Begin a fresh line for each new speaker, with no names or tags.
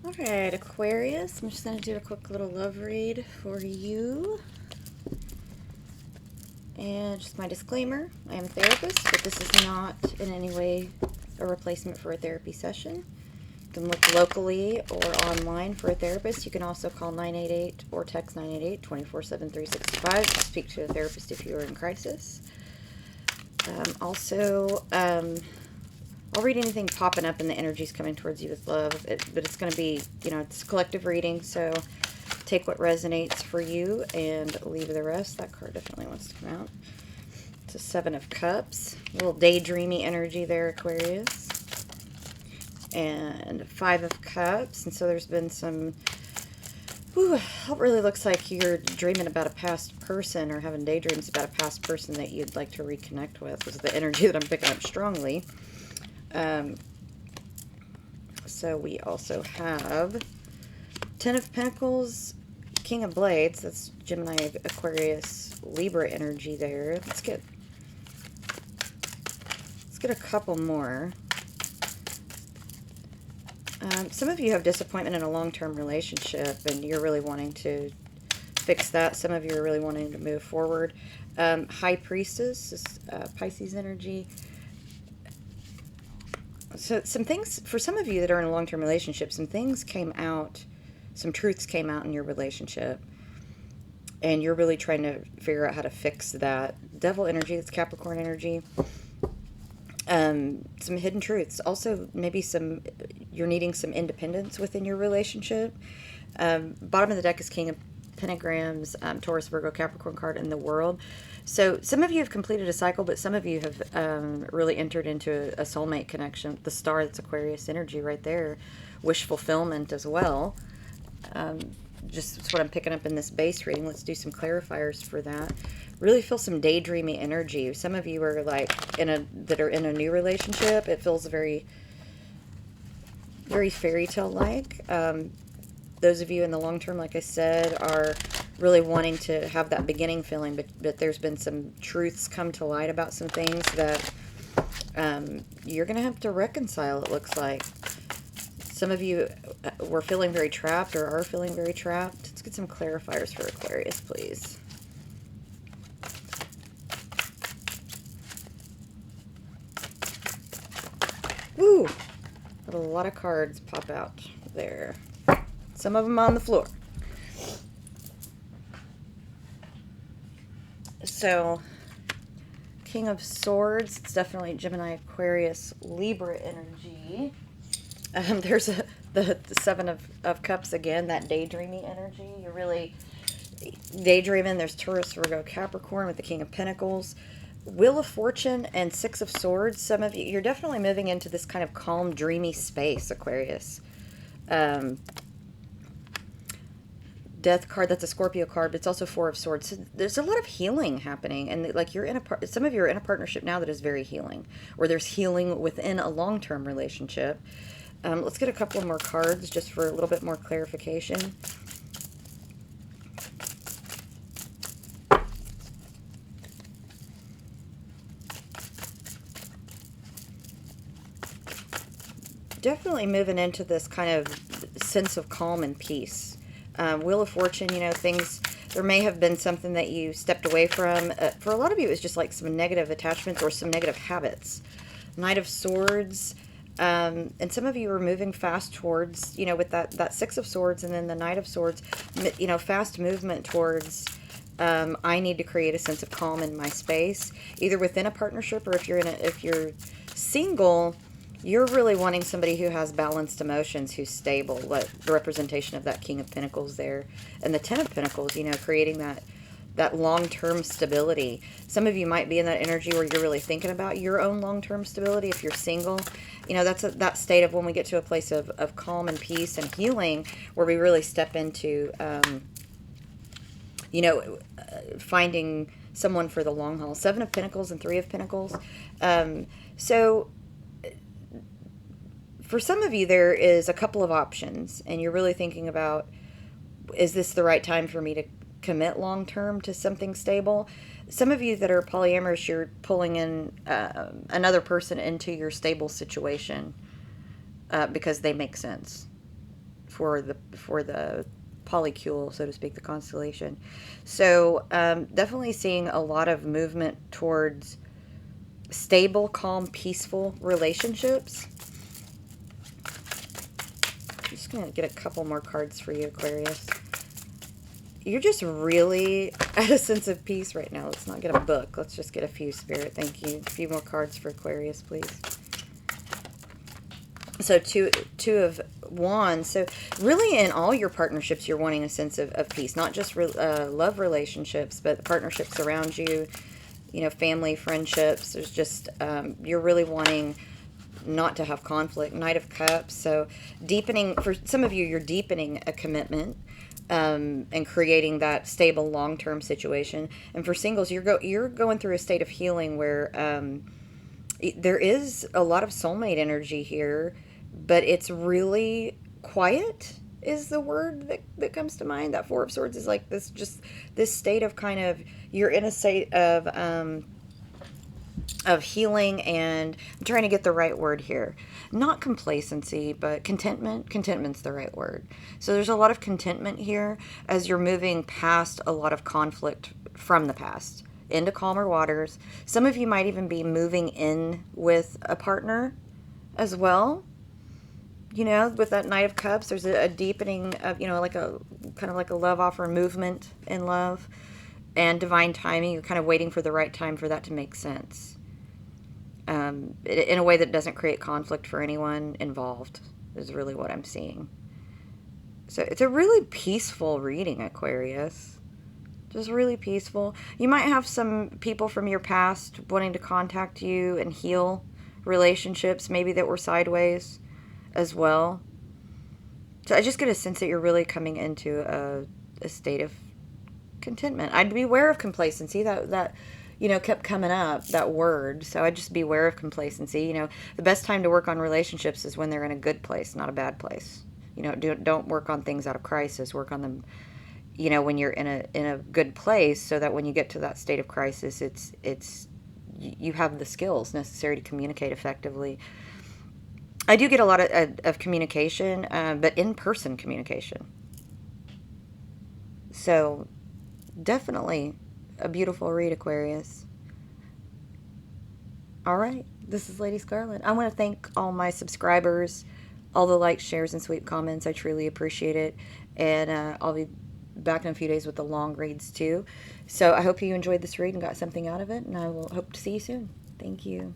Alright, Aquarius, I'm just going to do a quick little love read for you. And just my disclaimer, I am a therapist, but this is not in any way a replacement for a therapy session. You can look locally or online for a therapist. You can also call 988 or text 988 24/7 365 to speak to a therapist if you are in crisis. I'll read anything popping up and the energy's coming towards you with love, but it's going to be, it's a collective reading, so take what resonates for you and leave the rest. That card definitely wants to come out. It's a Seven of Cups. A little daydreamy energy there, Aquarius. And Five of Cups. And so there's been some... Ooh, it really looks like you're dreaming about a past person or having daydreams about a past person that you'd like to reconnect with. This is the energy that I'm picking up strongly. So we also have Ten of Pentacles, King of Blades. That's Gemini, Aquarius, Libra energy there. Let's get a couple more. Some of you have disappointment in a long-term relationship and you're really wanting to fix that. Some of you are really wanting to move forward. High Priestess is Pisces energy. So some things, for some of you that are in a long-term relationship, some things came out, some truths came out in your relationship, and you're really trying to figure out how to fix that. Devil energy, that's Capricorn energy. Some hidden truths. Also, maybe you're needing some independence within your relationship. Bottom of the deck is King of Pentagrams, Taurus, Virgo, Capricorn card in the World. So some of you have completed a cycle, but some of you have really entered into a soulmate connection. The star, that's Aquarius energy right there. Wish fulfillment as well. Just that's what I'm picking up in this base reading. Let's do some clarifiers for that. Really feel some daydreamy energy. Some of you are like that are in a new relationship. It feels very, very fairy tale like. Those of you in the long term, like I said, are really wanting to have that beginning feeling, but there's been some truths come to light about some things that you're going to have to reconcile, it looks like. Some of you were feeling very trapped or are feeling very trapped. Let's get some clarifiers for Aquarius, please. Woo! Had a lot of cards pop out there. Some of them on the floor. So, King of Swords. It's definitely Gemini, Aquarius, Libra energy. There's the Seven of Cups again, that daydreamy energy. You're really daydreaming. There's Taurus, Virgo, Capricorn with the King of Pentacles. Wheel of Fortune and Six of Swords. Some of you, you're definitely moving into this kind of calm, dreamy space, Aquarius. Death card, that's a Scorpio card, but it's also Four of Swords. So there's a lot of healing happening, and like you're in some of you are in a partnership now that is very healing, or there's healing within a long-term relationship. Let's get a couple more cards just for a little bit more clarification. Definitely moving into this kind of sense of calm and peace. Wheel of Fortune, things, there may have been something that you stepped away from. For a lot of you, it was just like some negative attachments or some negative habits. Knight of Swords, and some of you are moving fast towards, with that Six of Swords and then the Knight of Swords, fast movement towards, I need to create a sense of calm in my space, either within a partnership or if you're single, you're really wanting somebody who has balanced emotions, who's stable, like the representation of that King of Pentacles there. And the Ten of Pentacles, creating that long-term stability. Some of you might be in that energy where you're really thinking about your own long-term stability. If you're single, that's that state of when we get to a place of calm and peace and healing, where we really step into, finding someone for the long haul. Seven of Pentacles and Three of Pentacles. So for some of you, there is a couple of options, and you're really thinking about, is this the right time for me to commit long-term to something stable? Some of you that are polyamorous, you're pulling in another person into your stable situation because they make sense. for the polycule, so to speak, the constellation. So definitely seeing a lot of movement towards stable, calm, peaceful relationships. I'm just going to get a couple more cards for you, Aquarius. You're just really at a sense of peace right now. Let's not get a book. Let's just get a few, Spirit. Thank you. A few more cards for Aquarius, please. So two of wands. So really in all your partnerships, you're wanting a sense of peace. Not just love relationships, but partnerships around you. You know, family, friendships. There's just, you're really wanting not to have conflict. Knight of Cups. So deepening, for some of you, you're deepening a commitment. And creating that stable long-term situation. And for singles, you're going through a state of healing where there is a lot of soulmate energy here, but it's really quiet is the word that comes to mind. That Four of Swords is like this, just this state of kind of, you're in a state of healing, and I'm trying to get the right word here. Not complacency, but contentment. Contentment's the right word. So there's a lot of contentment here as you're moving past a lot of conflict from the past into calmer waters. Some of you might even be moving in with a partner as well. You know, with that Knight of Cups, there's a deepening of, you know, like a kind of like a love offer movement in love and divine timing. You're kind of waiting for the right time for that to make sense. In a way that doesn't create conflict for anyone involved is really what I'm seeing. So it's a really peaceful reading, Aquarius. Just really peaceful. You might have some people from your past wanting to contact you and heal relationships, maybe that were sideways as well. So I just get a sense that you're really coming into a state of contentment. I'd beware of complacency. That you know, kept coming up, that word. So I'd just beware of complacency. You know, the best time to work on relationships is when they're in a good place, not a bad place. You know, don't work on things out of crisis. Work on them, you know, when you're in a good place, so that when you get to that state of crisis, it's you have the skills necessary to communicate effectively. I do get a lot of communication, but in-person communication. So definitely a beautiful read, Aquarius. All right, this is Lady Scarlett. I want to thank all my subscribers, all the likes, shares, and sweet comments. I truly appreciate it. And I'll be back in a few days with the long reads too. So I hope you enjoyed this read and got something out of it, and I will hope to see you soon. Thank you.